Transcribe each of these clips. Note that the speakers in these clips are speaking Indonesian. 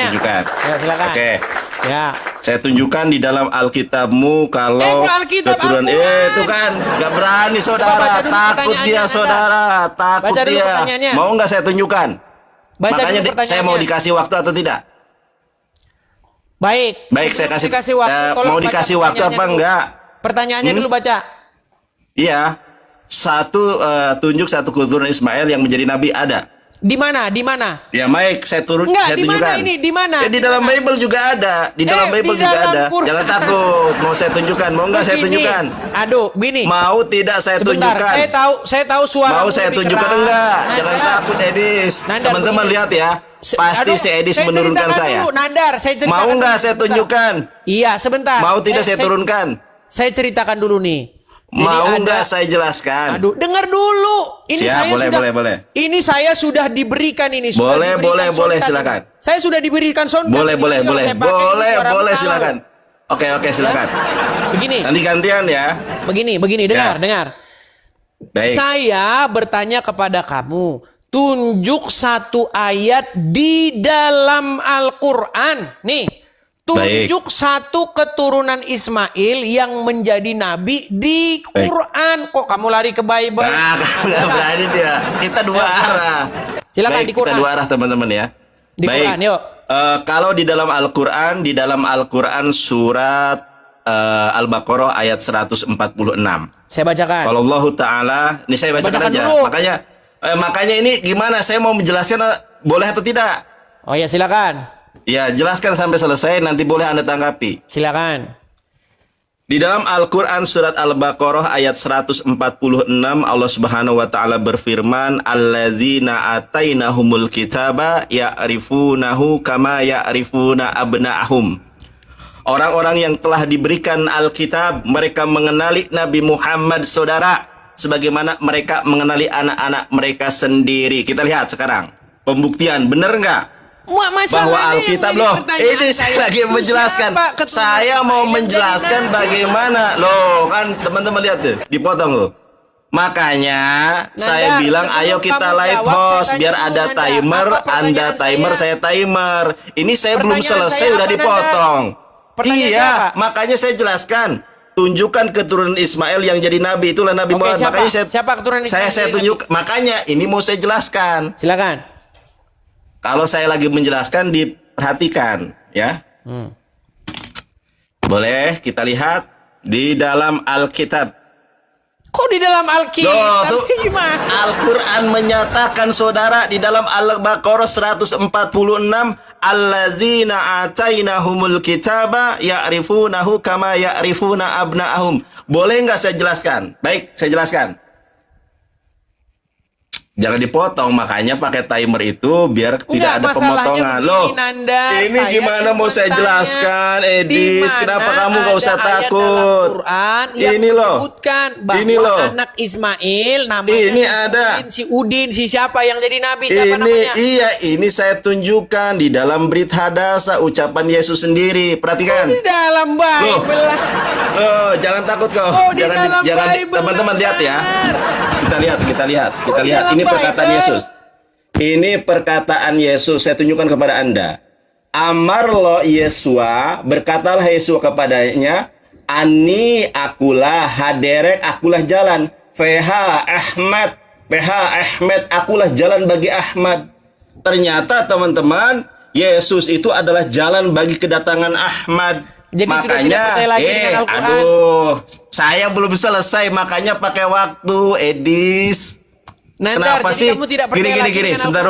tunjukkan. Ya, silakan. Oke. Ya. Saya tunjukkan di dalam Alkitabmu kalau Alkitab, keturunan itu kan nggak berani saudara, takut dia saudara, takut baca dulu dia. pertanyaannya. Mau nggak saya tunjukkan? Baca Makanya dulu saya mau dikasih waktu atau tidak? Baik. Baik, saya kasih waktu. Mau dikasih waktu apa enggak? Pertanyaannya dulu baca. Iya. Tunjuk satu keturunan Ismail yang menjadi nabi ada. Di mana? Di mana? Ya baik, saya Enggak, saya tunjukkan. Di mana ini? Di mana? Di dalam Bible juga ada. Di dalam Bible juga ada. Jangan takut. Mau saya tunjukkan. Mau enggak saya tunjukkan? Aduh, begini. Mau tidak saya Sebentar, tunjukkan? saya tahu suara. Mau saya tunjukkan enggak? Jangan takut Edis. Teman-teman lihat ya. Pasti si Edis menurunkan saya. Dulu, Nandar, saya ceritakan. Mau enggak saya tunjukkan? Iya, sebentar. Mau tidak saya turunkan? Saya ceritakan dulu nih. Mau enggak saya jelaskan? Aduh, dengar dulu. Ini Siap, saya boleh. Ini saya sudah diberikan ini. Boleh, silakan. Saya sudah diberikan sound. Boleh, silakan. Oke, silakan. Begini. Nanti gantian ya. Begini, dengar. Baik. Saya bertanya kepada kamu, tunjuk satu ayat di dalam Al-Qur'an. Nih. Tunjuk satu keturunan Ismail yang menjadi nabi di Quran. Kok kamu lari ke Bible? Nah, nggak berani dia. Kita dua arah. Silakan di Quran. Kita dua arah teman-teman ya. Di Quran, yuk. Kalau di dalam Al-Quran surat Al-Baqarah ayat 146. Saya bacakan. Kalau Allah Ta'ala, ini saya bacakan aja. Dulu. Makanya ini gimana? Saya mau menjelaskan boleh atau tidak? Oh ya, silakan. Ya, jelaskan sampai selesai, nanti boleh Anda tanggapi. Silakan. Di dalam Al-Quran surat Al-Baqarah ayat 146 Allah Subhanahu wa taala berfirman, alladzina atainahumul kitaba ya'rifunahu kama ya'rifuna abna'ahum. Orang-orang yang telah diberikan Alkitab, mereka mengenali Nabi Muhammad saudara sebagaimana mereka mengenali anak-anak mereka sendiri. Kita lihat sekarang pembuktian, benar nggak? Bahwa Alkitab loh, ini saya lagi menjelaskan. Saya mau menjelaskan bagaimana loh, kan teman-teman lihat tuh, dipotong loh. Makanya saya bilang ayo kita live host biar ada timer, Anda timer, saya timer. Ini saya belum selesai udah dipotong. Iya, makanya saya jelaskan. Tunjukkan keturunan Ismail yang jadi nabi, itulah Nabi Muhammad. Makanya saya tunjuk. Makanya ini mau saya jelaskan. Silakan. Kalau saya lagi menjelaskan diperhatikan ya. Boleh kita lihat di dalam Alkitab. Kok di dalam Alkitab? Gimana? Al-Quran menyatakan saudara di dalam Al-Baqarah 146, alladzina atainahumul kitaba ya'rifunahu kama ya'rifuna abna'ahum. Boleh nggak saya jelaskan? Baik, saya jelaskan. Jangan dipotong, makanya pakai timer itu biar tidak ada pemotongan. Loh, ini gimana mau saya jelaskan, Edis? Kenapa kamu gak usah takut? Ini loh, ini loh. Anak Ismail, namanya ini ada. Si Udin, si siapa yang jadi nabi? Siapa namanya? Iya, ini saya tunjukkan di dalam Brit Hadasa, ucapan Yesus sendiri. Perhatikan. Di dalam Bible. Loh, jangan takut kau. Jangan teman-teman lihat ya. Kita lihat. Ini perkataan Yesus. Ini perkataan Yesus. Saya tunjukkan kepada Anda. Amar lo Yesua, berkatalah Yesua kepadanya, ani akulah haderek, akulah jalan. PH Ahmad, akulah jalan bagi Ahmad. Ternyata teman-teman, Yesus itu adalah jalan bagi kedatangan Ahmad. Jadi makanya, saya belum selesai, makanya pakai waktu, Edis. Nandar, kenapa sih? Gini. Sebentar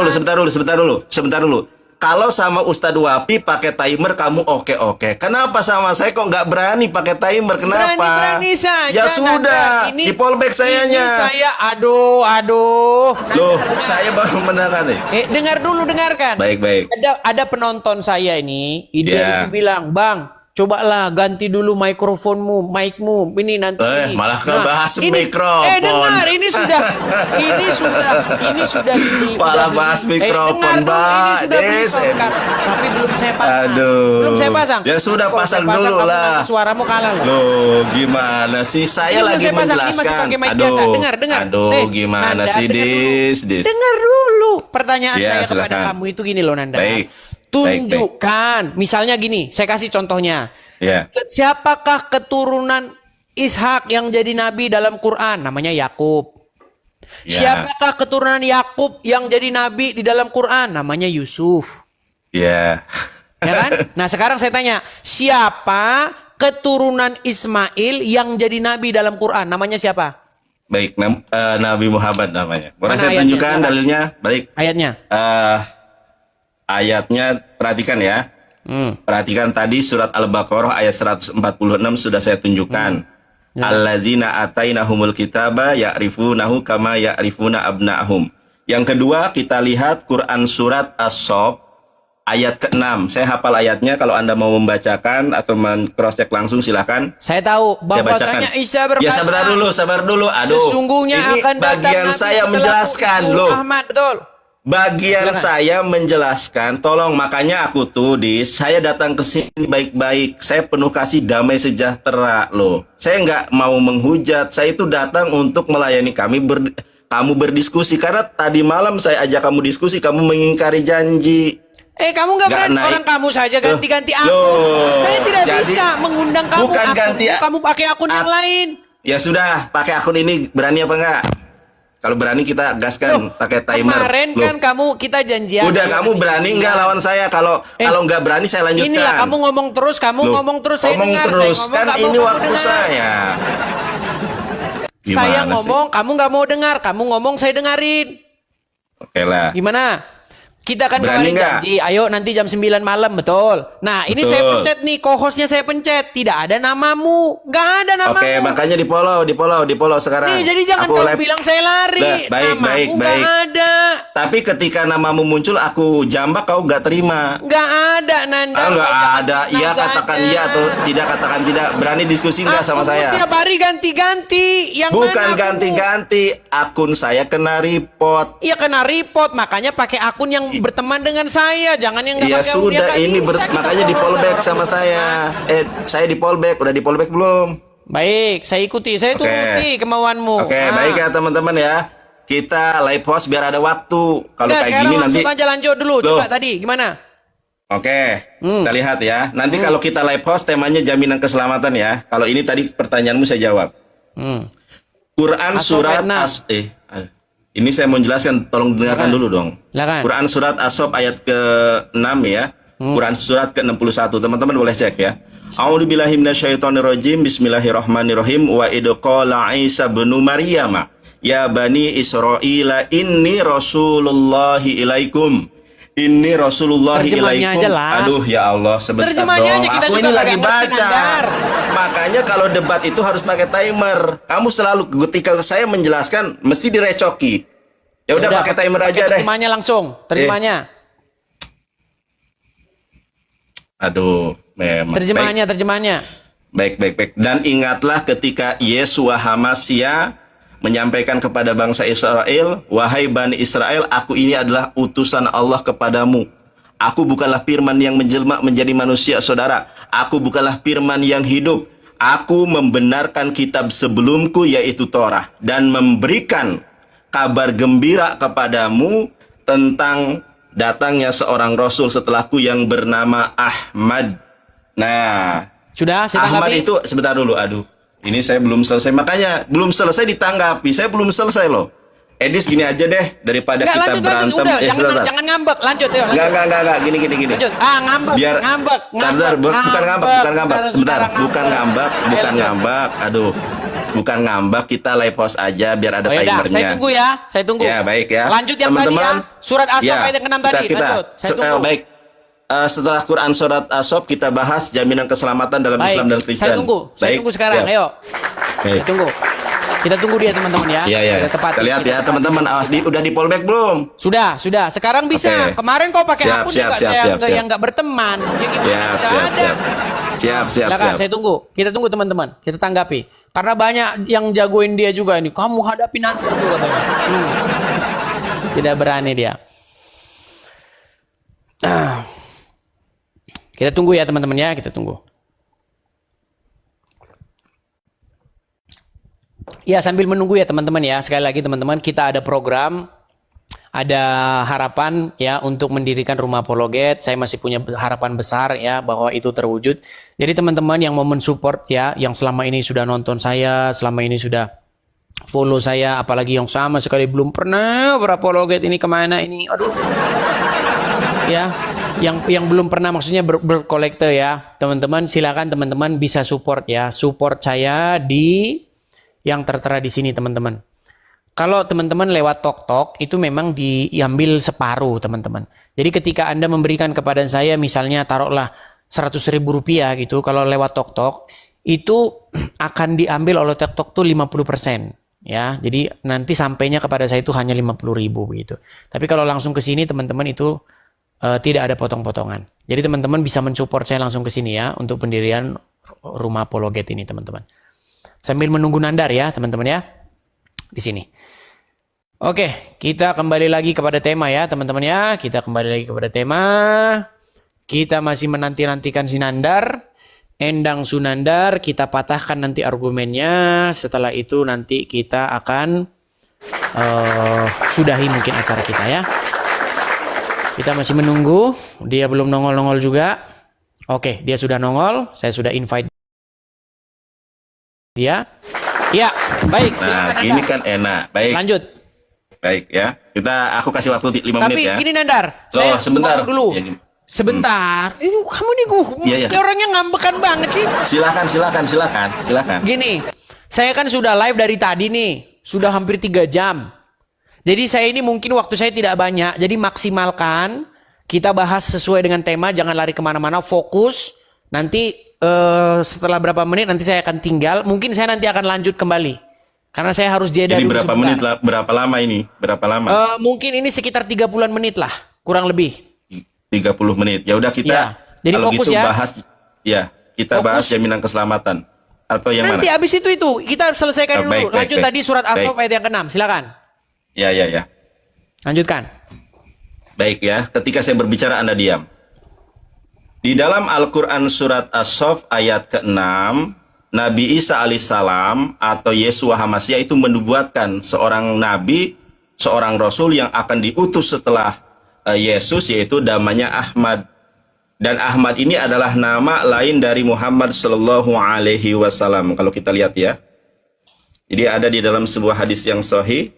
dulu. Kalau sama Ustadz Wapi pakai timer kamu oke. Kenapa sama saya kok nggak berani pakai timer? Kenapa? Berani saja. Ya sudah, di fallback sayanya. Aduh. Loh, saya baru mendengarkan nih. Dengarkan. Baik. Ada penonton saya ini, dia bilang, Bang, cobalah ganti dulu mikrofonmu, mic-mu. Ini nanti ini. Malah bahas mikrofon. Dengar, ini sudah malah bahas mikrofon, Mbak. Tapi belum saya pasang. Ya sudah pasang dulu lah. Suaramu kalah loh. Loh, gimana sih? Saya lagi menjelaskan. Dengar. Gimana sih, Dis? Dengar dulu. Pertanyaan saya kepada kamu itu gini loh, Nanda. Baik. tunjukkan. Misalnya gini, saya kasih contohnya. Ya. Siapakah keturunan Ishak yang jadi nabi dalam Quran? Namanya Yakub. Ya. Siapakah keturunan Yakub yang jadi nabi di dalam Quran? Namanya Yusuf. Ya. Ya kan? Nah sekarang saya tanya, siapa keturunan Ismail yang jadi nabi dalam Quran? Namanya siapa? Baik, Nabi Muhammad namanya. Boleh Mana saya ayatnya? tunjukkan Silakan. dalilnya? Baik. Ayatnya. Ayatnya perhatikan ya. Perhatikan tadi surat Al-Baqarah ayat 146 sudah saya tunjukkan. Alladzina atainahumul kitaba ya'rifunahu kama ya'rifuna abna'ahum. Yang kedua kita lihat Quran surat As-Saff ayat ke-6. Saya hafal ayatnya, kalau Anda mau membacakan atau cross check langsung silakan. Saya tahu Saya bacakan. bahwasanya Isa berkata. Ya sabar dulu. Aduh. Sesungguhnya ini akan datang bagian nabi saya setelahku, menjelaskan yaitu loh. Ahmad, betul. Bagian Silakan. saya menjelaskan, tolong, makanya aku tulis, saya datang ke sini baik-baik, saya penuh kasih damai sejahtera loh. Saya nggak mau menghujat, saya itu datang untuk melayani kamu berdiskusi, karena tadi malam saya ajak kamu diskusi, kamu mengingkari janji. Kamu nggak Nggak berani, naik. orang kamu saja ganti-ganti akun. Loh, Saya tidak jadi bisa mengundang kamu. bukan ganti kamu pakai akun yang lain. Ya sudah, pakai akun ini, berani apa enggak? Kalau berani kita gaskan pakai timer. Kemarin Loh. kan kamu kita janjian. Udah, kamu berani nggak lawan saya? Kalau nggak berani saya lanjutkan. Inilah kamu ngomong terus, Loh, saya ngomong dengar. terus, Saya ngomong, kan kamu ini waktu dengar. saya. Saya Gimana ngomong, kamu nggak mau dengar. Kamu ngomong, saya dengarin. Oke lah. Gimana? Kita kan Berani kemarin nggak? janji, ayo nanti jam 9 malam, betul. Nah, ini Betul. saya pencet nih, co-hostnya saya pencet. Tidak ada namamu. Nggak ada namamu. Oke, makanya di follow sekarang. Nih, jadi jangan Aku kamu live. bilang saya lari. Dah, baik, namamu nggak baik. ada. Tapi ketika namamu muncul, aku jambak, kau nggak terima. Nggak ada, Nanda. Nggak Kau jangan ada. senang Iya katakan saja. iya atau tidak katakan tidak. Berani diskusi nggak sama Aku saya? tiap hari ganti-ganti. Yang Bukan mana aku? ganti-ganti, akun saya kena report. Iya kena report, makanya pakai akun yang berteman dengan saya, jangan yang nggak Ya pakai akun sudah, yang nggak ini bisa kita makanya di follow fallback orang sama saya. Saya di fallback, udah di fallback belum? Baik, saya ikuti, saya Oke. turuti kemauanmu. Oke, baik ya teman-teman ya. Kita live host biar ada waktu. Kalau Udah, kayak sekarang gini nanti. langsung aja lanjut dulu. Loh. Coba tadi gimana? Oke, kita lihat ya. Nanti kalau kita live host temanya jaminan keselamatan ya. Kalau ini tadi pertanyaanmu saya jawab. Quran surat ini saya mau jelaskan, tolong dengarkan dulu dong. Silakan. Quran surat As-Saff ayat ke-6 ya. Quran surat ke-61. Teman-teman boleh cek ya. A'udzubillahi minasyaitonirrajim. Bismillahirrahmanirrahim. Wa idh qala Isa bin Maryam, ya bani Israila inni rasulullahi ilaikum. Ini Rasulullahi Terjemahnya ilaikum. aja lah. Aduh ya Allah, sebentar Terjemahnya dong. aja, kita Aku juga ini lagi kagak ngerti, baca. Nandar. Makanya kalau debat itu harus pakai timer. Kamu selalu ketika saya menjelaskan mesti direcoki. Ya udah pakai timer aja deh. Terjemahnya langsung, terjemahnya. Aduh, memang. Terjemahnya. Baik. Dan ingatlah ketika Yesua Hamasya menyampaikan kepada bangsa Israel, wahai Bani Israel, aku ini adalah utusan Allah kepadamu. Aku bukanlah firman yang menjelma menjadi manusia, saudara. Aku bukanlah firman yang hidup. Aku membenarkan kitab sebelumku, yaitu Torah, dan memberikan kabar gembira kepadamu tentang datangnya seorang Rasul setelahku yang bernama Ahmad. Nah, Sudah, saya Ahmad tanggapi. itu sebentar dulu, aduh. Ini saya belum selesai, makanya belum selesai ditanggapi. Saya belum selesai loh. Edis gini aja deh, daripada Nggak, kita lanjut, berantem. udah, Sebentar. jangan ngambek, lanjut ya. Enggak, gini. Lanjut. Ngambek, Biar ngambek. Bentar, bukan ngambek. Sebentar, bukan ngambek. Aduh. Bukan ngambek, kita live host aja biar ada Oh, yaudah, timernya. saya tunggu ya, saya tunggu. Ya, baik ya. Lanjut yang tadi ya. Surat As-Saff ayat ke-6 tadi, lanjut. Saya tunggu. Baik. Setelah Quran surat As-Saff kita bahas jaminan keselamatan dalam Baik, Islam dan Kristen. saya tunggu sekarang, ya. ayo. Baik. Saya tunggu. Kita tunggu dia teman-teman ya. Iya. Kita tepati. Kita lihat ya teman-teman, awas udah di fallback belum? Sudah. Sekarang bisa. Oke. Kemarin kau pakai Siap, akun siap, juga siap, saya siap. yang nggak berteman. Ya gimana? Nggak ada. Silakan, saya tunggu. Kita tunggu teman-teman. Kita tanggapi. Karena banyak yang jagoin dia juga ini. Kamu hadapin nanti dulu katanya. Tidak berani dia. Kita tunggu ya teman-teman ya. Kita tunggu. Ya sambil menunggu ya teman-teman ya. Sekali lagi teman-teman, kita ada program ada harapan ya untuk mendirikan rumah apologet. Saya masih punya harapan besar ya bahwa itu terwujud. Jadi teman-teman yang mau mensupport ya, yang selama ini sudah nonton saya, selama ini sudah follow saya, apalagi yang sama sekali belum pernah berapologet, ini kemana ini, aduh ya, yang belum pernah maksudnya berkolekte ya, teman-teman silakan teman-teman bisa support ya, support saya di yang tertera di sini teman-teman. Kalau teman-teman lewat TokTok itu memang diambil separuh teman-teman. Jadi ketika Anda memberikan kepada saya misalnya taruhlah 100.000 rupiah gitu, kalau lewat TokTok itu akan diambil oleh TokTok tuh 50%. Ya, jadi nanti sampainya kepada saya itu hanya 50.000 begitu. Tapi kalau langsung ke sini teman-teman itu tidak ada potong-potongan. Jadi teman-teman bisa mensupport saya langsung ke sini ya untuk pendirian rumah apologet ini teman-teman. Sambil menunggu Nandar ya teman-teman ya di sini. Oke, kita kembali lagi kepada tema ya teman-teman ya. Kita kembali lagi kepada tema. Kita masih menanti-nantikan si Nandar. Endang Sunandar, kita patahkan nanti argumennya. Setelah itu nanti kita akan sudahi mungkin acara kita ya. Kita masih menunggu. Dia belum nongol-nongol juga. Oke, dia sudah nongol. Saya sudah invite dia. Ya, baik. Nah, ini kan enak. Baik. Lanjut. Baik ya. Aku kasih waktu 5 menit ya. Tapi gini Nandar. Loh, saya sebentar dulu. Ya, Sebentar, kamu nih Iya. orangnya ngambekan banget sih. Silakan. Gini, saya kan sudah live dari tadi nih, sudah hampir 3 jam. Jadi saya ini mungkin waktu saya tidak banyak, jadi maksimalkan kita bahas sesuai dengan tema, jangan lari kemana-mana, fokus. Nanti setelah berapa menit nanti saya akan tinggal, mungkin saya nanti akan lanjut kembali. Karena saya harus jeda Ini dulu berapa sebentar. menit lah? Berapa lama ini? Berapa lama? Mungkin ini sekitar 30-an menit lah, kurang lebih. 30 menit. Ya udah kita Ya, jadi kalau fokus gitu ya. bahas kita Fokus. bahas jaminan keselamatan atau yang Nanti mana? habis itu kita selesaikan dulu. Baik, Lanjut baik. tadi surat As-Saff Baik. ayat yang ke-6. Silakan. Ya. Lanjutkan. Baik ya, ketika saya berbicara Anda diam. Di dalam Al-Qur'an surat As-Saff ayat ke-6, Nabi Isa alaihissalam atau Yesua HaMasyiah itu menubuatkan seorang nabi, seorang rasul yang akan diutus setelah Yesus, yaitu namanya Ahmad. Dan Ahmad ini adalah nama lain dari Muhammad Sallallahu Alaihi Wasallam. Kalau kita lihat ya, jadi ada di dalam sebuah hadis yang sahih.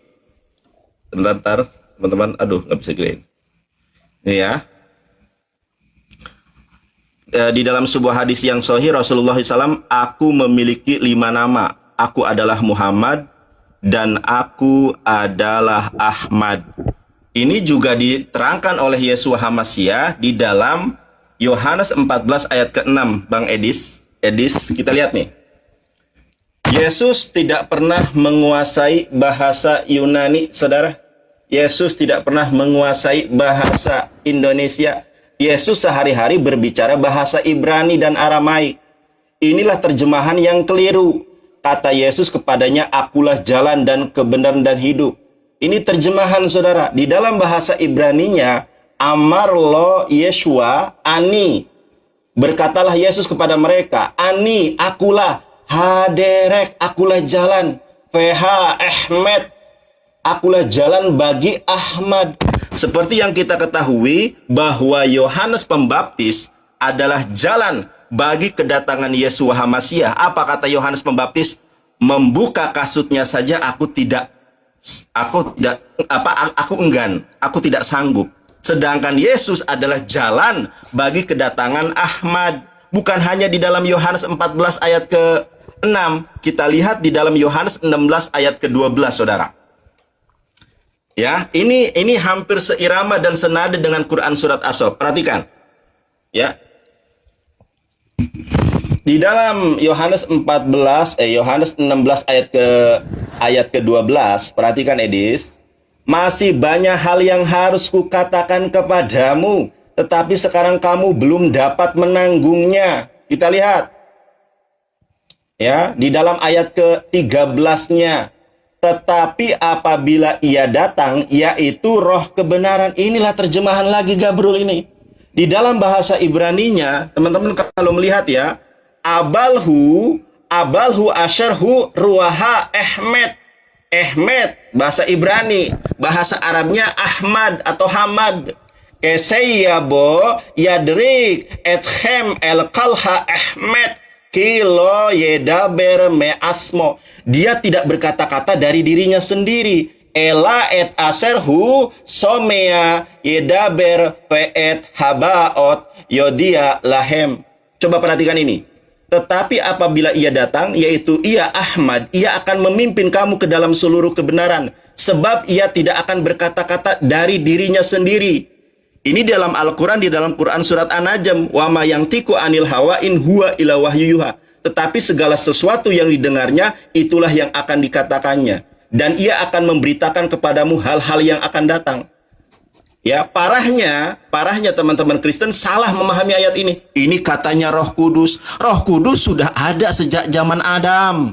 Sebentar, teman-teman. Aduh, nggak bisa dilihat. Ini ya. Di dalam sebuah hadis yang sahih Rasulullah SAW, aku memiliki 5 nama. Aku adalah Muhammad dan aku adalah Ahmad. Ini juga diterangkan oleh Yesua HaMasyiah di dalam Yohanes 14 ayat ke-6. Bang Edis, kita lihat nih. Yesus tidak pernah menguasai bahasa Yunani, saudara. Yesus tidak pernah menguasai bahasa Indonesia. Yesus sehari-hari berbicara bahasa Ibrani dan Aramaik. Inilah terjemahan yang keliru. Kata Yesus kepadanya, akulah jalan dan kebenaran dan hidup. Ini terjemahan saudara. Di dalam bahasa Ibraninya, Amar lo Yeshua ani. Berkatalah Yesus kepada mereka, ani, akulah, haderek, akulah jalan, feha, Ahmed, akulah jalan bagi Ahmad. Seperti yang kita ketahui bahwa Yohanes Pembaptis adalah jalan bagi kedatangan Yesua HaMasyiah. Apa kata Yohanes Pembaptis? Membuka kasutnya saja aku enggan, aku tidak sanggup. Sedangkan Yesus adalah jalan bagi kedatangan Ahmad. Bukan hanya di dalam Yohanes 14 ayat ke-6, kita lihat di dalam Yohanes 16 ayat ke-12, saudara. Ya, ini hampir seirama dan senada dengan Quran surat As-Saff. Perhatikan. Ya. Di dalam Yohanes 16 ayat ke-12, perhatikan Edis, masih banyak hal yang harus kukatakan kepadamu, tetapi sekarang kamu belum dapat menanggungnya. Kita lihat. Ya, di dalam ayat ke-13-nya, tetapi apabila ia datang, yaitu roh kebenaran. Inilah terjemahan lagi Gabrul ini. Di dalam bahasa Ibraninya, teman-teman kalau melihat ya, abalhu asyarhu ruaha Ahmed. Ahmed, bahasa Ibrani, bahasa Arabnya Ahmad atau Hamad. Keseyabo yadrik ethem el kalha Ahmed kilo yedaber me asmo. Dia tidak berkata-kata dari dirinya sendiri. Ela et aserhu somea yedaber peet habaot yodia lahem. Coba perhatikan ini. Tetapi apabila ia datang, yaitu ia Ahmad, ia akan memimpin kamu ke dalam seluruh kebenaran. Sebab ia tidak akan berkata-kata dari dirinya sendiri. Ini dalam Al-Quran, di dalam Quran surat An-Najm. Wa ma yantiqu anil hawa in huwa ila wahyuha. Tetapi segala sesuatu yang didengarnya, itulah yang akan dikatakannya. Dan ia akan memberitakan kepadamu hal-hal yang akan datang. Ya, parahnya teman-teman Kristen salah memahami ayat ini. Ini katanya Roh Kudus. Roh Kudus sudah ada sejak zaman Adam.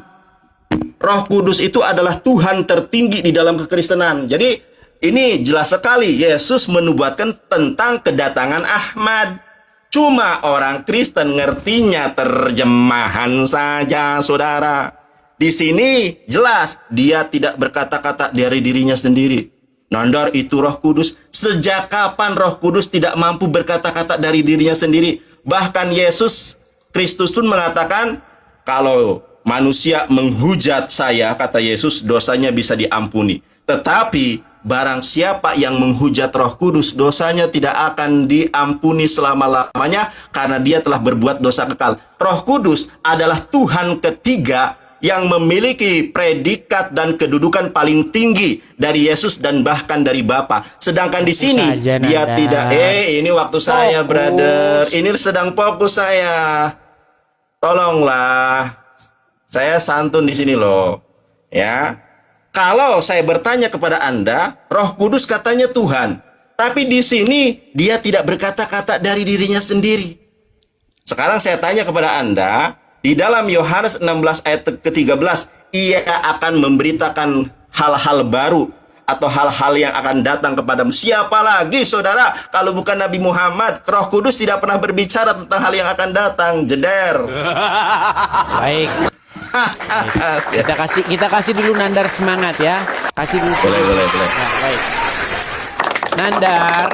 Roh Kudus itu adalah Tuhan tertinggi di dalam kekristenan. Jadi ini jelas sekali Yesus menubuatkan tentang kedatangan Ahmad. Cuma orang Kristen ngertinya terjemahan saja, saudara. Di sini jelas dia tidak berkata-kata dari dirinya sendiri. Nandar, itu Roh Kudus. Sejak kapan Roh Kudus tidak mampu berkata-kata dari dirinya sendiri? Bahkan Yesus Kristus pun mengatakan, kalau manusia menghujat saya, kata Yesus, dosanya bisa diampuni. Tetapi barang siapa yang menghujat Roh Kudus, dosanya tidak akan diampuni selama-lamanya karena dia telah berbuat dosa kekal. Roh Kudus adalah Tuhan ketiga yang memiliki predikat dan kedudukan paling tinggi dari Yesus dan bahkan dari Bapa. Sedangkan di sini dia tidak. Ini waktu saya, brother. Ini sedang fokus saya. Tolonglah. Saya santun di sini loh. Ya. Kalau saya bertanya kepada Anda, Roh Kudus katanya Tuhan. Tapi di sini dia tidak berkata-kata dari dirinya sendiri. Sekarang saya tanya kepada Anda, di dalam Yohanes 16 ayat ke-13, ia akan memberitakan hal-hal baru atau hal-hal yang akan datang kepadamu. Siapa lagi, saudara, kalau bukan Nabi Muhammad? Roh Kudus tidak pernah berbicara tentang hal yang akan datang. Jeder. Baik. Kita kasih dulu Nandar semangat ya. Kasih dulu. Boleh. Ya, baik. Nandar,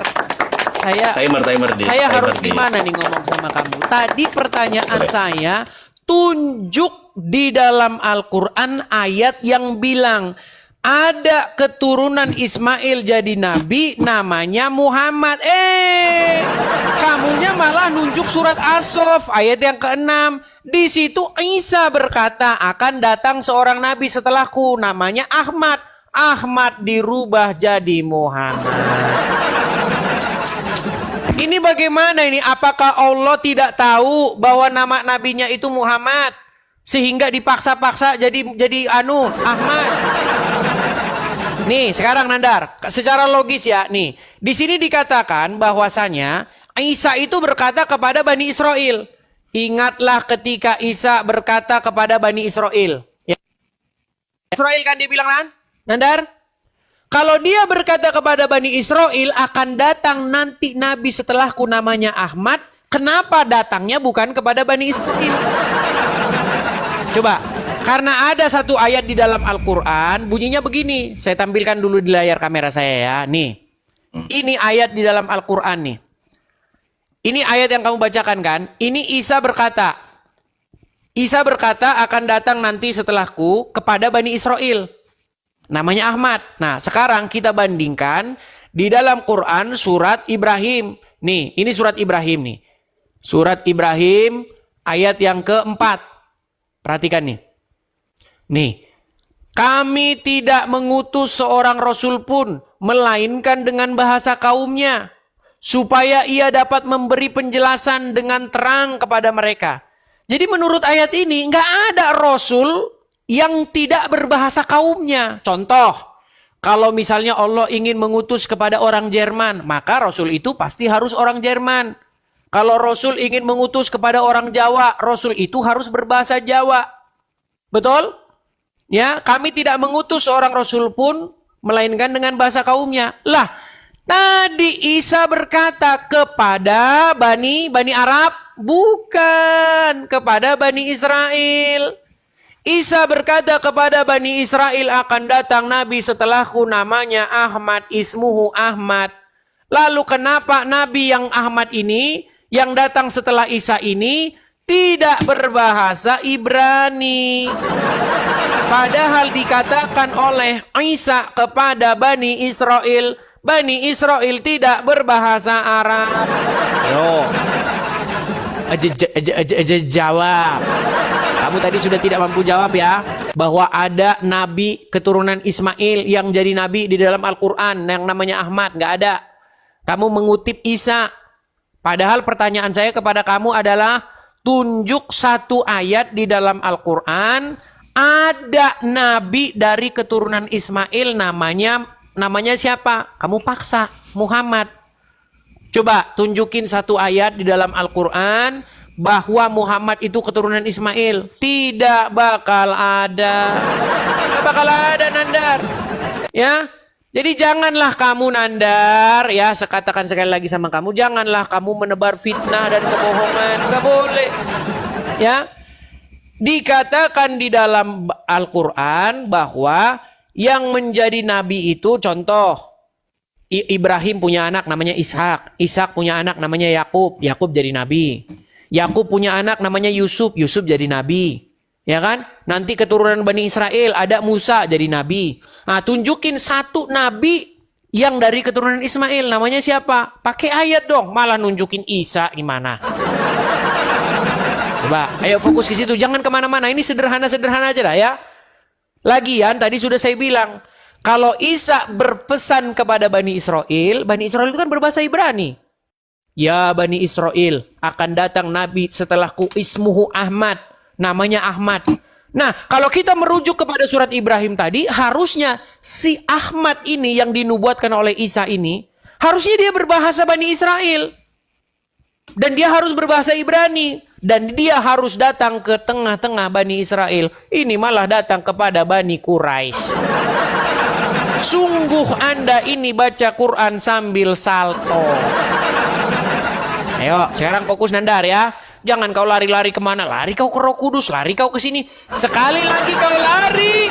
saya harus gimana nih ngomong sama kamu? Tadi pertanyaan saya, tunjuk di dalam Al-Quran ayat yang bilang ada keturunan Ismail jadi nabi namanya Muhammad. Kamunya malah nunjuk surat As-Saff ayat yang ke-6. Di situ Isa berkata akan datang seorang nabi setelahku namanya Ahmad. Ahmad dirubah jadi Muhammad. Ini bagaimana ini? Apakah Allah tidak tahu bahwa nama nabinya itu Muhammad sehingga dipaksa-paksa jadi Ahmad? Nih, sekarang Nandar, secara logis ya, nih. Di sini dikatakan bahwasanya Isa itu berkata kepada Bani Israel. Ingatlah ketika Isa berkata kepada Bani Israel. Ya. Israel kan dia bilang kan? Nandar? Kalau dia berkata kepada Bani Israel, akan datang nanti nabi setelahku namanya Ahmad, kenapa datangnya bukan kepada Bani Israel? Coba, karena ada satu ayat di dalam Al-Quran, bunyinya begini. Saya tampilkan dulu di layar kamera saya ya. Nih, ini ayat di dalam Al-Quran nih. Ini ayat yang kamu bacakan kan? Ini Isa berkata akan datang nanti setelahku kepada Bani Israel. Namanya Ahmad. Nah, sekarang kita bandingkan di dalam Quran surat Ibrahim. Nih, ini surat Ibrahim nih. Surat Ibrahim ayat yang keempat. Perhatikan nih. Nih, kami tidak mengutus seorang rasul pun, melainkan dengan bahasa kaumnya, supaya ia dapat memberi penjelasan dengan terang kepada mereka. Jadi menurut ayat ini, nggak ada rasul yang tidak berbahasa kaumnya. Contoh, kalau misalnya Allah ingin mengutus kepada orang Jerman, maka rasul itu pasti harus orang Jerman. Kalau rasul ingin mengutus kepada orang Jawa, rasul itu harus berbahasa Jawa. Betul? Ya, kami tidak mengutus seorang rasul pun melainkan dengan bahasa kaumnya. Lah, tadi Isa berkata kepada Bani Arab, bukan kepada Bani Israel. Isa berkata kepada Bani Israel, akan datang Nabi setelahku namanya Ahmad, ismuhu Ahmad. Lalu kenapa Nabi yang Ahmad ini, yang datang setelah Isa ini, tidak berbahasa Ibrani? Padahal dikatakan oleh Isa kepada Bani Israel tidak berbahasa Arab. Yo. Jawab. Kamu tadi sudah tidak mampu jawab ya, bahwa ada nabi keturunan Ismail yang jadi nabi di dalam Al-Quran yang namanya Ahmad. Nggak ada. Kamu mengutip Isa. Padahal pertanyaan saya kepada kamu adalah, tunjuk satu ayat di dalam Al-Quran ada nabi dari keturunan Ismail namanya siapa? Kamu paksa Muhammad. Coba tunjukin satu ayat di dalam Al-Quran bahwa Muhammad itu keturunan Ismail. Tidak bakal ada. Tidak bakal ada, Nandar. Ya. Jadi janganlah kamu, Nandar, ya, saya katakan sekali lagi sama kamu, janganlah kamu menebar fitnah dan kebohongan. Enggak boleh. Ya. Dikatakan di dalam Al-Quran bahwa yang menjadi nabi itu, contoh, Ibrahim punya anak namanya Ishak. Ishak punya anak namanya Yakub. Yakub jadi nabi. Yakub punya anak namanya Yusuf. Yusuf jadi nabi. Ya kan? Nanti keturunan Bani Israel ada Musa jadi nabi. Nah, tunjukin satu nabi yang dari keturunan Ismail. Namanya siapa? Pakai ayat dong. Malah nunjukin Isa gimana? Coba, ayo fokus ke situ. Jangan kemana-mana. Ini sederhana-sederhana aja dah ya. Lagian tadi sudah saya bilang, kalau Isa berpesan kepada Bani Israel itu kan berbahasa Ibrani. Ya Bani Israel, akan datang Nabi setelahku ismuhu Ahmad. Namanya Ahmad. Nah, kalau kita merujuk kepada surat Ibrahim tadi, harusnya si Ahmad ini yang dinubuatkan oleh Isa ini, harusnya dia berbahasa Bani Israel. Dan dia harus berbahasa Ibrani. Dan dia harus datang ke tengah-tengah Bani Israel. Ini malah datang kepada Bani Quraisy. Sungguh Anda ini baca Quran sambil salto. Ayo, sekarang fokus, Nandar ya. Jangan kau lari-lari kemana. Lari kau ke Roh Kudus, lari kau ke sini. Sekali lagi kau lari,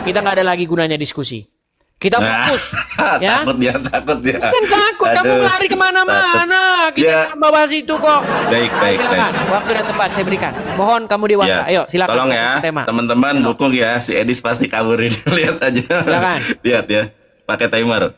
kita nggak ada lagi gunanya diskusi. Kita fokus. Ya? Takut dia. Kan takut, kamu lari kemana-mana. Kita bahas itu kok. Baik. Silakan, waktu dan tempat saya berikan. Mohon kamu dewasa. Ayo, silakan. Tolong ya, teman-teman dukung ya. Si Edis pasti kaburin. Lihat aja. Silakan. Lihat ya, pakai timer.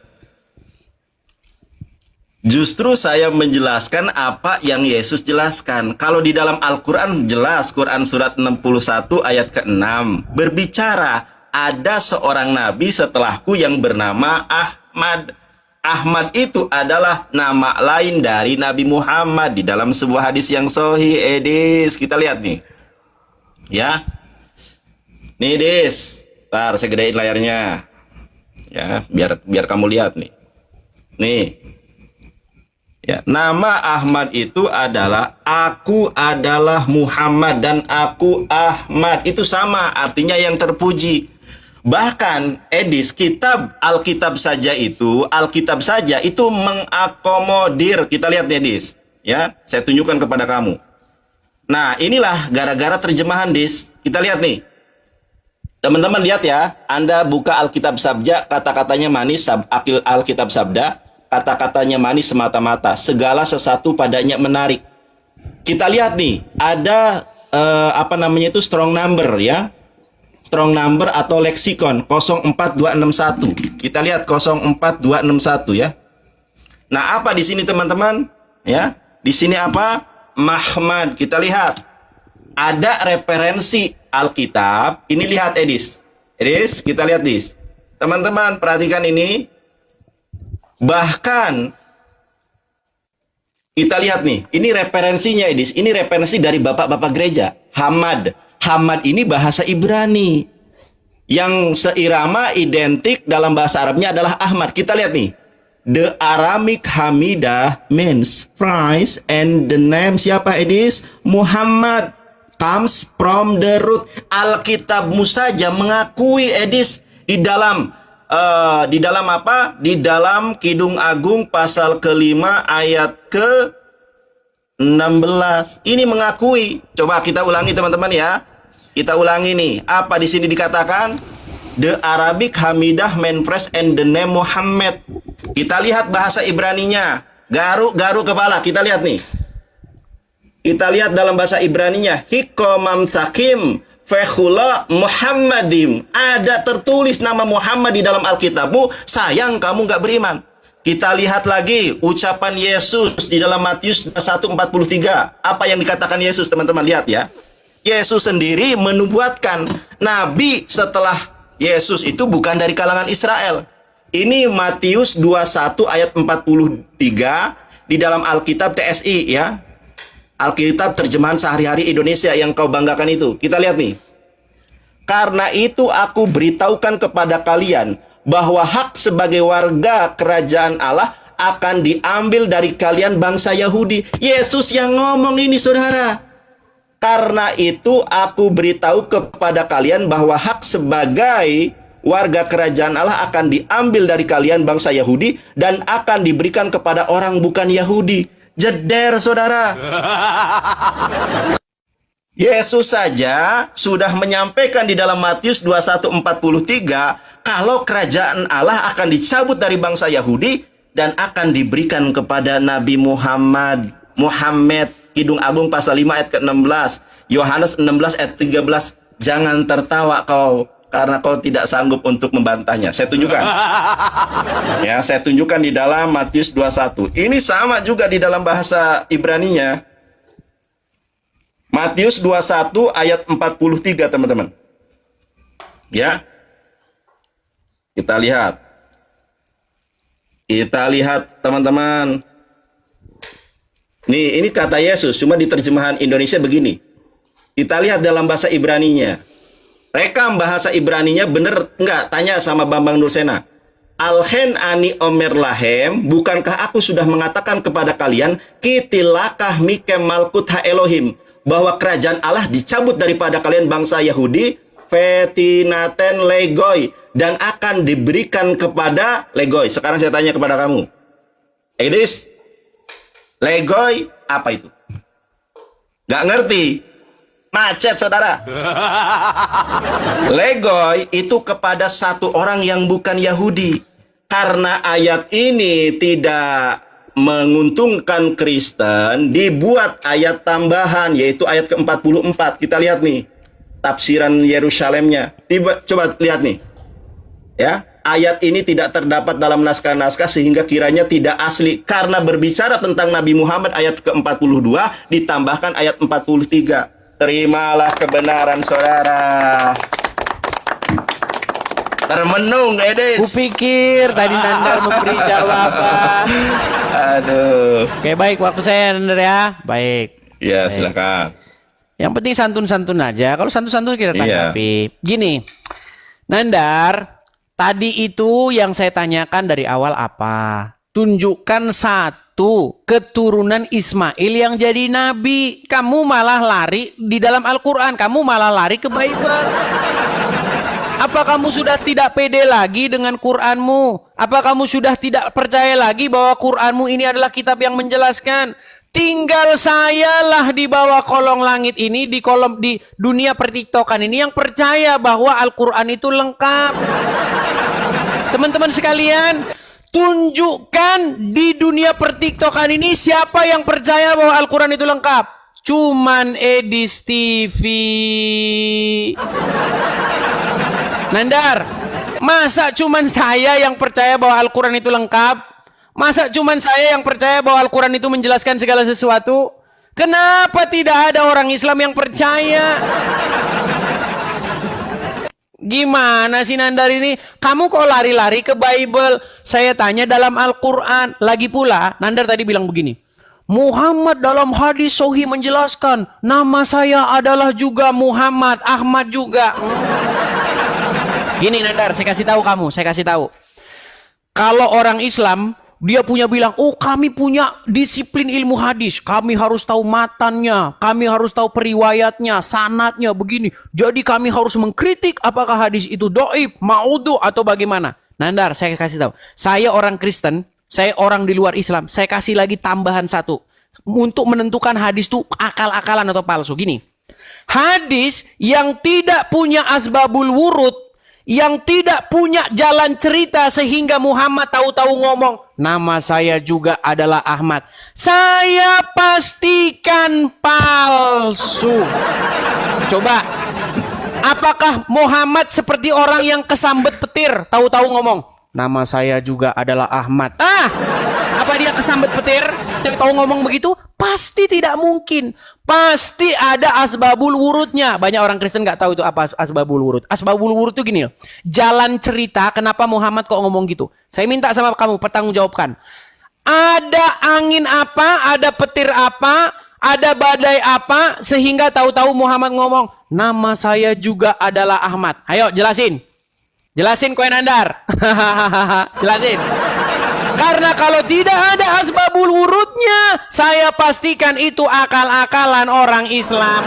Justru saya menjelaskan apa yang Yesus jelaskan. Kalau di dalam Al-Quran jelas, Quran surat 61 ayat ke-6 berbicara, ada seorang nabi setelahku yang bernama Ahmad. Ahmad itu adalah nama lain dari Nabi Muhammad di dalam sebuah hadis yang sahih. Edis, kita lihat nih. Ya. Nih, Edis. Ntar saya gedein layarnya. Ya, biar kamu lihat nih. Nih. Ya, nama Ahmad itu adalah aku adalah Muhammad dan aku Ahmad. Itu sama, artinya yang terpuji. Bahkan Edis, Alkitab saja itu mengakomodir. Kita lihat nih, Edis. Ya, saya tunjukkan kepada kamu. Nah, inilah gara-gara terjemahan, Dis. Kita lihat nih. Teman-teman lihat ya, Anda buka Alkitab Sabda, kata-katanya manis, Alkitab Sabda, kata-katanya manis semata-mata, segala sesuatu padanya menarik. Kita lihat nih, ada strong number ya. Strong number atau leksikon 04261. Kita lihat 04261 ya. Nah, apa di sini teman-teman? Ya, di sini apa? Mahmad. Kita lihat. Ada referensi Alkitab. Ini lihat, Edis. Edis, kita lihat, Edis. Teman-teman, perhatikan ini. Bahkan kita lihat nih, ini referensinya, Edis. Ini referensi dari bapak-bapak gereja. Hamad. Hamad ini bahasa Ibrani. Yang seirama identik dalam bahasa Arabnya adalah Ahmad. Kita lihat nih. The Aramaic Hamidah means price, and the name siapa, Edis? Muhammad comes from the root. Alkitabmu saja mengakui, Edis, di dalam apa? Di dalam Kidung Agung pasal ke-5 ayat ke-16. Ini mengakui. Coba kita ulangi teman-teman ya. Kita ulangi nih, apa di sini dikatakan? The Arabic Hamidah man phrase and the name Muhammad. Kita lihat bahasa Ibraninya. Garuk kepala, kita lihat nih. Kita lihat dalam bahasa Ibraninya. Hikomam takim fehula Muhammadim. Ada tertulis nama Muhammad di dalam Alkitabmu. Sayang kamu nggak beriman. Kita lihat lagi ucapan Yesus di dalam Matius 21:43. Apa yang dikatakan Yesus, teman-teman lihat ya. Yesus sendiri menubuatkan nabi setelah Yesus itu bukan dari kalangan Israel. Ini Matius 21 ayat 43 di dalam Alkitab TSI ya. Alkitab terjemahan sehari-hari Indonesia yang kau banggakan itu. Kita lihat nih. Karena itu aku beritahukan kepada kalian bahwa hak sebagai warga kerajaan Allah akan diambil dari kalian bangsa Yahudi. Yesus yang ngomong ini, saudara. Karena itu aku beritahu kepada kalian bahwa hak sebagai warga kerajaan Allah akan diambil dari kalian bangsa Yahudi dan akan diberikan kepada orang bukan Yahudi. Jeder, saudara. Yesus saja sudah menyampaikan di dalam Matius 21:43 kalau kerajaan Allah akan dicabut dari bangsa Yahudi dan akan diberikan kepada Nabi Muhammad. Kidung Agung pasal 5 ayat ke-16. Yohanes 16 ayat 13. Jangan tertawa kau, karena kau tidak sanggup untuk membantahnya. Saya tunjukkan. Ya, saya tunjukkan di dalam Matius 21. Ini sama juga di dalam bahasa Ibraninya. Matius 21 ayat 43, teman-teman. Ya. Kita lihat. Kita lihat, teman-teman. Ini kata Yesus, cuma di terjemahan Indonesia begini. Kita lihat dalam bahasa Ibraninya. Rekam bahasa Ibraninya bener enggak? Tanya sama Bambang Nursena. Alhen ani omer lahem, bukankah aku sudah mengatakan kepada kalian, kitilakah mikem malkut ha Elohim, bahwa kerajaan Allah dicabut daripada kalian bangsa Yahudi, fetinaten legoi, dan akan diberikan kepada legoi. Sekarang saya tanya kepada kamu. Edis, legoi apa itu? Gak ngerti. Macet, saudara. Legoi itu kepada satu orang yang bukan Yahudi. Karena ayat ini tidak menguntungkan Kristen, dibuat ayat tambahan, yaitu ayat ke-44. Kita lihat nih, tafsiran Yerusalemnya. Coba lihat nih. Ya, ayat ini tidak terdapat dalam naskah-naskah sehingga kiranya tidak asli. Karena berbicara tentang Nabi Muhammad ayat ke-42 ditambahkan ayat 43. Terimalah kebenaran, saudara. Termenung, Edis. Kupikir tadi Nandar memberi jawaban. Aduh. Oke, baik, waktu saya Nandar ya. Baik. Ya, Baik. silakan. Yang penting santun-santun aja. Kalau santun-santun kita tanggapi. Gini, Nandar, tadi itu yang saya tanyakan dari awal apa? Tunjukkan satu keturunan Ismail yang jadi nabi. Kamu malah lari di dalam Al-Quran. Kamu malah lari ke Bible. Apa kamu sudah tidak pede lagi dengan Quranmu? Apa kamu sudah tidak percaya lagi bahwa Quranmu ini adalah kitab yang menjelaskan? Tinggal sayalah di bawah kolong langit ini, di dunia pertiktokan ini yang percaya bahwa Al-Quran itu lengkap. Teman-teman sekalian, tunjukkan di dunia pertiktokan ini siapa yang percaya bahwa Al-Quran itu lengkap. Cuman Edis TV. Nandar, masa cuman saya yang percaya bahwa Al-Quran itu lengkap? Masa cuman saya yang percaya bahwa Al-Quran itu menjelaskan segala sesuatu? Kenapa tidak ada orang Islam yang percaya? Gimana sih Nandar ini? Kamu kok lari-lari ke Bible? Saya tanya dalam Al-Quran. Lagi pula, Nandar tadi bilang begini. Muhammad dalam hadis sahih menjelaskan, nama saya adalah juga Muhammad, Ahmad juga. Gini Nandar, saya kasih tahu kamu, saya kasih tahu. Kalau orang Islam, dia punya bilang, oh kami punya disiplin ilmu hadis. Kami harus tahu matannya, kami harus tahu periwayatnya, sanadnya, begini. Jadi kami harus mengkritik apakah hadis itu doib, ma'udhu, atau bagaimana. Nandar, saya kasih tahu. Saya orang Kristen, saya orang di luar Islam. Saya kasih lagi tambahan satu. Untuk menentukan hadis itu akal-akalan atau palsu. Gini, Hadis yang tidak punya asbabul wurud, yang tidak punya jalan cerita sehingga Muhammad tahu-tahu ngomong, nama saya juga adalah Ahmad. Saya pastikan palsu. Coba, apakah Muhammad seperti orang yang kesambet petir, tahu-tahu ngomong, nama saya juga adalah Ahmad. Apa dia kesambet petir? Tahu ngomong begitu? Pasti tidak mungkin. Pasti ada asbabul wurudnya. Banyak orang Kristen nggak tahu itu apa asbabul wurud. Asbabul wurud itu gini loh. Jalan cerita kenapa Muhammad kok ngomong gitu. Saya minta sama kamu pertanggungjawabkan. Ada angin apa? Ada petir apa? Ada badai apa? Sehingga tahu-tahu Muhammad ngomong, nama saya juga adalah Ahmad. Ayo jelasin. Jelasin koin andar. Jelasin. Karena kalau tidak ada asbabul wurudnya, saya pastikan itu akal-akalan orang Islam.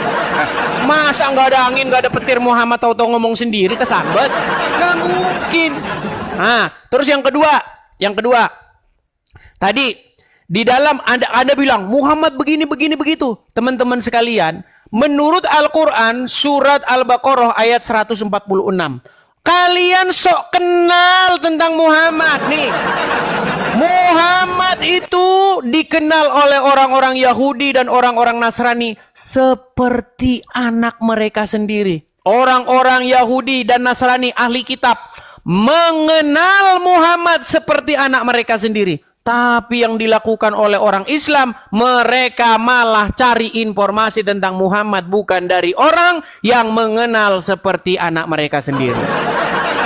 Masa nggak ada angin, nggak ada petir, Muhammad tahu-tahu ngomong sendiri kesambet? Nggak mungkin. Terus yang kedua, tadi di dalam Anda bilang Muhammad begini begitu. Teman-teman sekalian, menurut Al-Quran surat Al-Baqarah ayat 146. Kalian sok kenal tentang Muhammad nih. Muhammad itu dikenal oleh orang-orang Yahudi dan orang-orang Nasrani seperti anak mereka sendiri. Orang-orang Yahudi dan Nasrani ahli kitab mengenal Muhammad seperti anak mereka sendiri. Tapi yang dilakukan oleh orang Islam, mereka malah cari informasi tentang Muhammad bukan dari orang yang mengenal seperti anak mereka sendiri.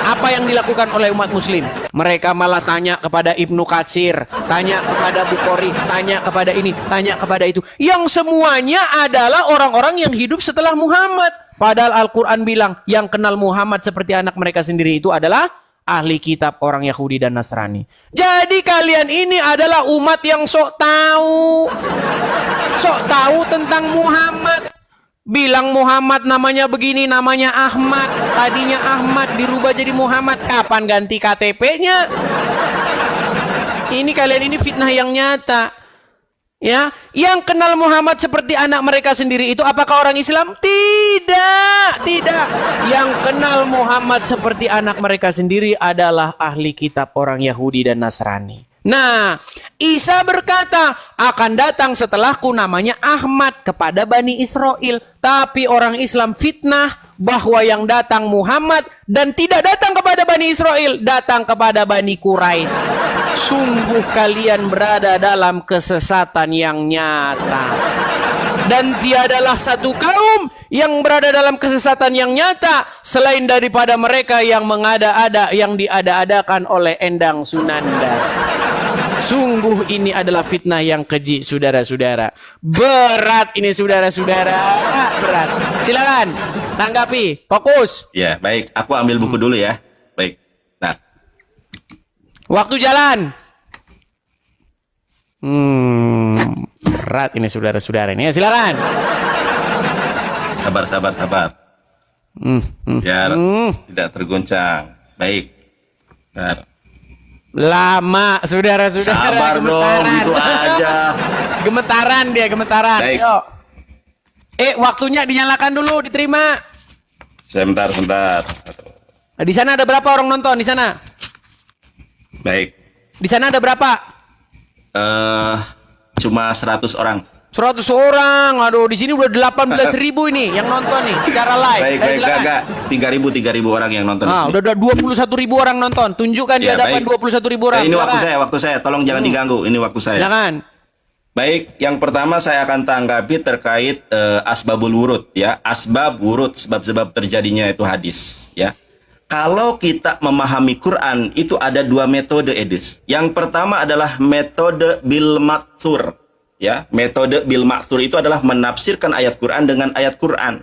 Apa yang dilakukan oleh umat muslim? Mereka malah tanya kepada Ibnu Katsir, tanya kepada Bukhari, tanya kepada ini, tanya kepada itu. Yang semuanya adalah orang-orang yang hidup setelah Muhammad. Padahal Al-Quran bilang yang kenal Muhammad seperti anak mereka sendiri itu adalah ahli kitab orang Yahudi dan Nasrani. Jadi kalian ini adalah umat yang sok tahu tentang Muhammad. Bilang Muhammad namanya begini, namanya Ahmad. Tadinya Ahmad dirubah jadi Muhammad. Kapan ganti KTP-nya? Ini kalian ini fitnah yang nyata. Ya, yang kenal Muhammad seperti anak mereka sendiri itu apakah orang Islam? Tidak. Yang kenal Muhammad seperti anak mereka sendiri adalah ahli kitab orang Yahudi dan Nasrani. Nah, Isa berkata, akan datang setelahku namanya Ahmad kepada Bani Israel. Tapi orang Islam fitnah bahwa yang datang Muhammad dan tidak datang kepada Bani Israel, datang kepada Bani Quraisy. Sungguh kalian berada dalam kesesatan yang nyata. Dan tiadalah satu kaum yang berada dalam kesesatan yang nyata selain daripada mereka yang mengada-ada, yang diada-adakan oleh Endang Sunanda. Sungguh ini adalah fitnah yang keji, saudara-saudara. Berat ini, saudara-saudara. Berat. Silakan tanggapi, fokus. Ya, baik. Aku ambil buku dulu ya. Baik. Nah, waktu jalan. Berat ini, saudara-saudara. Ini silakan. Sabar. Biar tidak tergoncang. Baik. Bentar. Lama, saudara-saudara. Sabar dong, gitu aja. Gemetaran dia, gemetaran. Baik. Yuk. Waktunya dinyalakan dulu, diterima. Sebentar. Di sana ada berapa orang nonton di sana? Baik. Di sana ada berapa? Cuma 100 orang. 100 orang. Aduh, di sini udah 18.000 ini yang nonton nih secara live. Baik, enggak. 3.000 orang yang nonton di sini. Udah 21.000 orang nonton. Tunjukkan di hadapan 21.000 orang. Ini waktu saya. Tolong jangan diganggu. Ini waktu saya. Jangan. Baik, yang pertama saya akan tanggapi terkait asbabul wurud ya. Asbab wurud, sebab-sebab terjadinya itu hadis ya. Kalau kita memahami Quran itu ada dua metode, Edis. Yang pertama adalah metode bil ma'thur. Ya, metode bil ma'thur itu adalah menafsirkan ayat Quran dengan ayat Quran.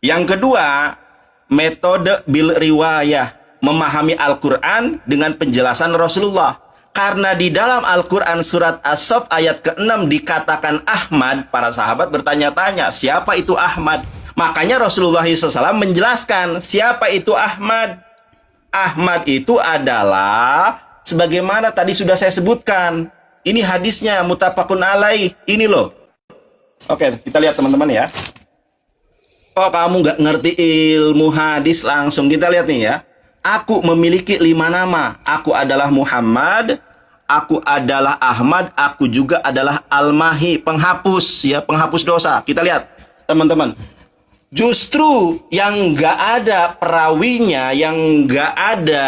Yang kedua, metode bil riwayah, memahami Al-Quran dengan penjelasan Rasulullah. Karena di dalam Al-Quran surat As-Saff ayat ke-6 dikatakan Ahmad, para sahabat bertanya-tanya, siapa itu Ahmad? Makanya Rasulullah SAW menjelaskan siapa itu Ahmad. Ahmad itu adalah sebagaimana tadi sudah saya sebutkan. Ini hadisnya muttafaqun alaih. Ini loh. Oke, kita lihat teman-teman ya. Kok kamu nggak ngerti ilmu hadis langsung? Kita lihat nih ya. Aku memiliki 5 nama. Aku adalah Muhammad, aku adalah Ahmad, aku juga adalah Al-Mahi, penghapus ya, penghapus dosa. Kita lihat, teman-teman. Justru yang nggak ada perawinya, yang nggak ada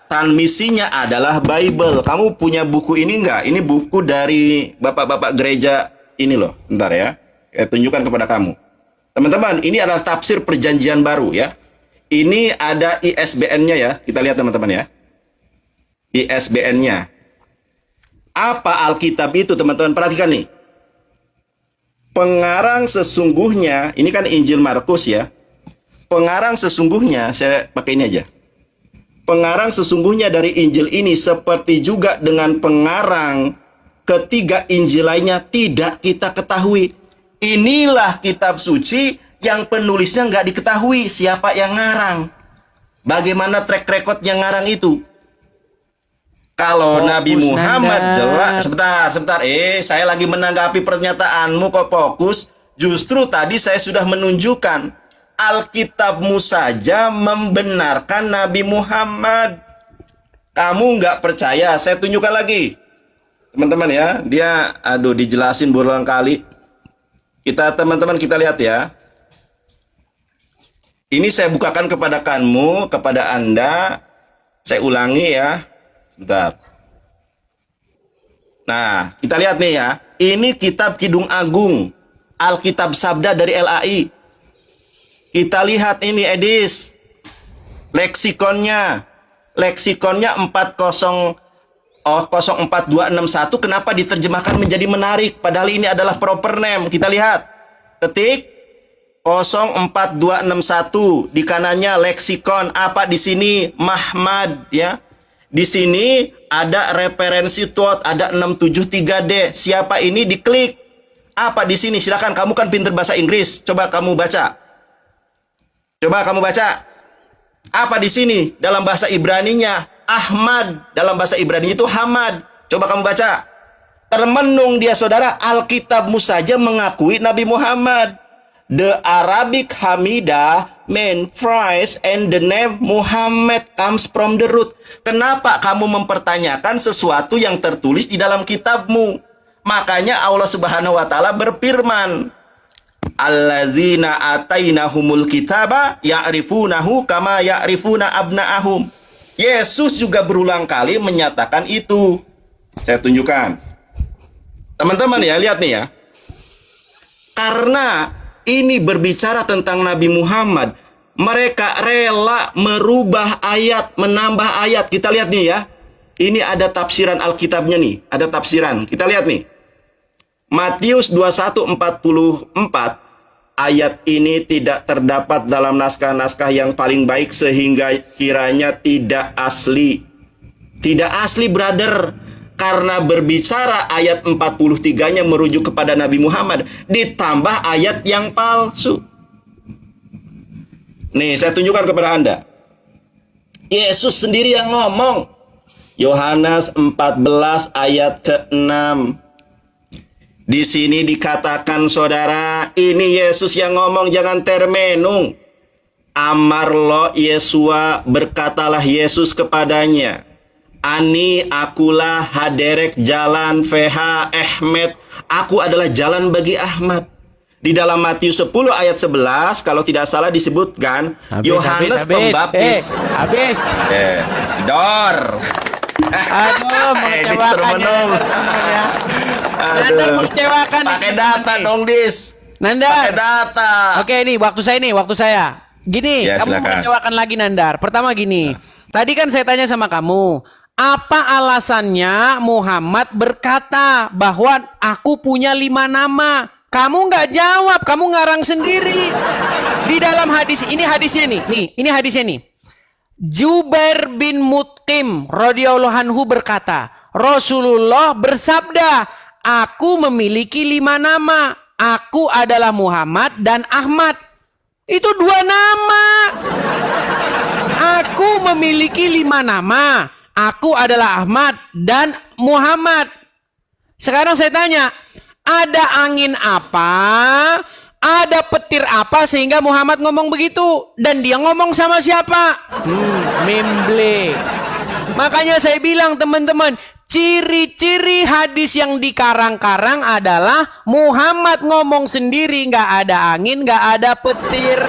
transmisinya adalah Bible. Kamu punya buku ini nggak? Ini buku dari bapak-bapak gereja ini loh. Bentar ya, saya tunjukkan kepada kamu. Teman-teman, ini adalah tafsir perjanjian baru ya. Ini ada ISBN-nya ya. Kita lihat teman-teman ya. ISBN-nya. Apa Alkitab itu teman-teman? Perhatikan nih. Pengarang sesungguhnya, ini kan Injil Markus ya. Pengarang sesungguhnya, saya pakai ini aja. Pengarang sesungguhnya dari Injil ini seperti juga dengan pengarang ketiga Injil lainnya tidak kita ketahui. Inilah kitab suci yang penulisnya nggak diketahui siapa yang ngarang. Bagaimana track record yang ngarang itu? Kalau Nabi Muhammad jelas, sebentar. Saya lagi menanggapi pernyataanmu kok fokus. Justru tadi saya sudah menunjukkan Alkitabmu saja membenarkan Nabi Muhammad. Kamu nggak percaya? Saya tunjukkan lagi, teman-teman ya. Dia, dijelasin berulang kali. Teman-teman kita lihat ya. Ini saya bukakan kepada kamu, kepada Anda. Saya ulangi ya. Sebentar. Nah, kita lihat nih ya. Ini kitab Kidung Agung. Alkitab Sabda dari LAI. Kita lihat ini Edis. Leksikonnya. Leksikonnya 04261. Kenapa diterjemahkan menjadi menarik? Padahal ini adalah proper name. Kita lihat. Ketik 04261 di kanannya leksikon. Apa di sini? Mahmad ya. Di sini ada referensi TOT, ada 673D. Siapa ini? Diklik. Apa di sini? Silakan, kamu kan pinter bahasa Inggris. Coba kamu baca. Apa di sini? Dalam bahasa Ibraninya Ahmad, dalam bahasa Ibrani itu Hamad. Coba kamu baca. Termenung dia saudara, Alkitabmu saja mengakui Nabi Muhammad. The Arabic Hamidah mean phrase and the name Muhammad comes from the root. Kenapa kamu mempertanyakan sesuatu yang tertulis di dalam kitabmu? Makanya Allah Subhanahu wa taala berfirman, Allazina atainahumul kitaba ya'rifunahu kama ya'rifuna abna'ahum. Yesus juga berulang kali menyatakan itu. Saya tunjukkan. Teman-teman ya, lihat nih ya. Karena ini berbicara tentang Nabi Muhammad, mereka rela merubah ayat, menambah ayat. Kita lihat nih ya. Ini ada tafsiran Alkitabnya nih, ada tafsiran. Kita lihat nih. Matius 21:44, ayat ini tidak terdapat dalam naskah-naskah yang paling baik sehingga kiranya tidak asli. Tidak asli, brother. Karena berbicara ayat 43-nya merujuk kepada Nabi Muhammad, ditambah ayat yang palsu. Nih, saya tunjukkan kepada Anda. Yesus sendiri yang ngomong. Yohanes 14 ayat ke-6. Di sini dikatakan saudara, ini Yesus yang ngomong, jangan termenung. Amarlo Yesua, berkatalah Yesus kepadanya, Ani akulah haderek jalan VH Ahmed. Aku adalah jalan bagi Ahmad. Di dalam Matius 10 ayat 11, kalau tidak salah disebutkan, Yohanes Pembaptis. Dor. Aduh, mengecewakan ya. Nandar mengecewakan. Pakai data dong, Dis. Nandar. Pakai data. Oke, ini waktu saya. Gini, Ya, kamu silakan. mengecewakan lagi Nandar. Pertama gini. Tadi kan saya tanya sama kamu, apa alasannya Muhammad berkata bahwa aku punya 5 nama? Kamu nggak jawab, kamu ngarang sendiri. Di dalam hadis, ini hadisnya nih. Ini hadisnya nih. Jubair bin Mutqim radhiyallahu anhu berkata, Rasulullah bersabda, aku memiliki 5 nama. Aku adalah Muhammad dan Ahmad. Itu 2 nama. Aku memiliki 5 nama. Aku adalah Ahmad dan Muhammad. Sekarang saya tanya, ada angin apa? Ada petir apa sehingga Muhammad ngomong begitu? Dan dia ngomong sama siapa? Memble. Makanya saya bilang teman-teman, ciri-ciri hadis yang dikarang-karang adalah Muhammad ngomong sendiri, nggak ada angin, nggak ada petir.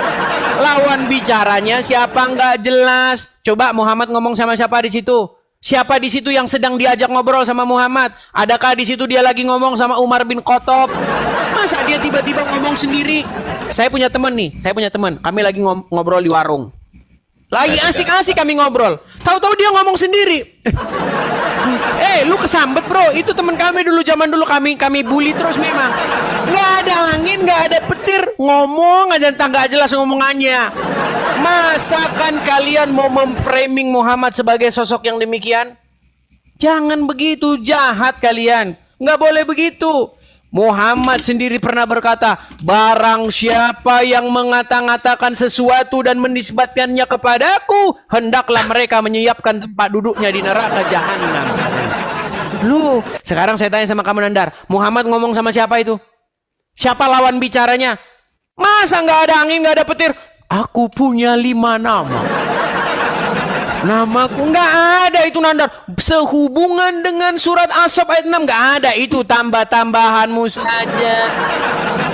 Lawan bicaranya siapa nggak jelas. Coba Muhammad ngomong sama siapa di situ? Siapa di situ yang sedang diajak ngobrol sama Muhammad? Adakah di situ dia lagi ngomong sama Umar bin Khattab? Masa dia tiba-tiba ngomong sendiri? Saya punya teman nih, kami lagi ngobrol di warung. Lagi asik-asik kami ngobrol. Tahu-tahu dia ngomong sendiri. Lu kesambet bro. Itu teman kami dulu, zaman dulu kami bully terus memang. Nggak ada angin, nggak ada petir. Ngomong aja entah nggak jelas ngomongannya. Masakan kalian mau memframing Muhammad sebagai sosok yang demikian? Jangan begitu, jahat kalian. Nggak boleh begitu. Muhammad sendiri pernah berkata, barang siapa yang mengata-ngatakan sesuatu dan menisbatkannya kepadaku, hendaklah mereka menyiapkan tempat duduknya di neraka jahanam. Lu, sekarang saya tanya sama kamu Nandar, Muhammad ngomong sama siapa itu? Siapa lawan bicaranya? Masa nggak ada angin, nggak ada petir? Aku punya 5 nama. Namaku nggak ada itu Nandar. Sehubungan dengan surat As-Saff ayat 6 nggak ada itu, tambah-tambahanmu saja.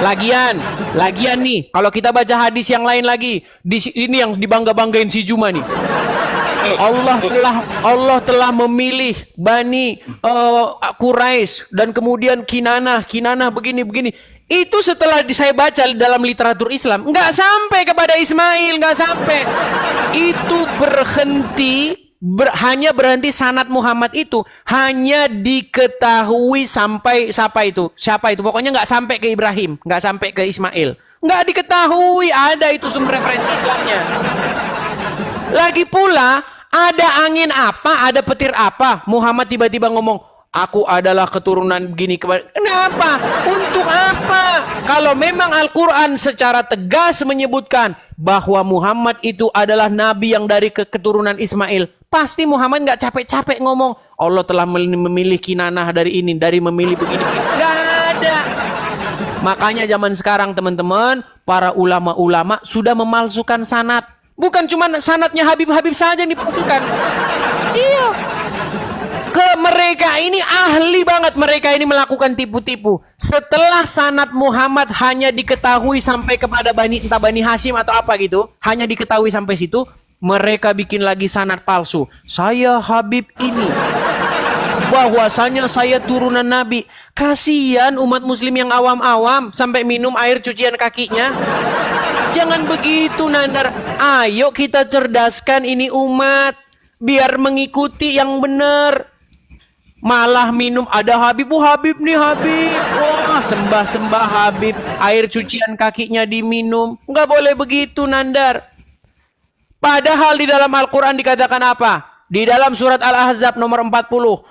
Lagian nih, kalau kita baca hadis yang lain lagi, ini yang dibangga-banggain si Juma nih. Allah telah memilih Bani Quraisy dan kemudian Kinanah begini. Itu setelah saya baca dalam literatur Islam, nggak sampai kepada Ismail, nggak sampai. Itu hanya berhenti sanad Muhammad itu hanya diketahui sampai siapa itu? Pokoknya nggak sampai ke Ibrahim, nggak sampai ke Ismail, nggak diketahui ada itu sumber referensi Islamnya. Lagi pula ada angin apa, ada petir apa, Muhammad tiba-tiba ngomong, aku adalah keturunan begini. Kenapa? Untuk apa? Kalau memang Al-Quran secara tegas menyebutkan bahwa Muhammad itu adalah nabi yang dari keturunan Ismail, pasti Muhammad nggak capek-capek ngomong Allah telah memilih Kinanah dari ini, dari memilih begini. Nggak ada. Makanya zaman sekarang teman-teman, para ulama-ulama sudah memalsukan sanad. Bukan cuma sanadnya Habib-Habib saja yang dipalsukan. Iya. Mereka ini ahli banget, mereka ini melakukan tipu-tipu. Setelah sanad Muhammad hanya diketahui sampai kepada entah Bani Hashim atau apa gitu, hanya diketahui sampai situ, mereka bikin lagi sanad palsu. Saya Habib ini, bahwasanya saya turunan Nabi. Kasihan umat muslim yang awam-awam sampai minum air cucian kakinya. Jangan begitu Nandar. Ayo kita cerdaskan ini umat biar mengikuti yang benar. Malah minum ada Habib, Habib nih Habib. Wah, sembah-sembah Habib. Air cucian kakinya diminum. Nggak boleh begitu Nandar. Padahal di dalam Al-Quran dikatakan apa? Di dalam surat Al-Ahzab nomor 40.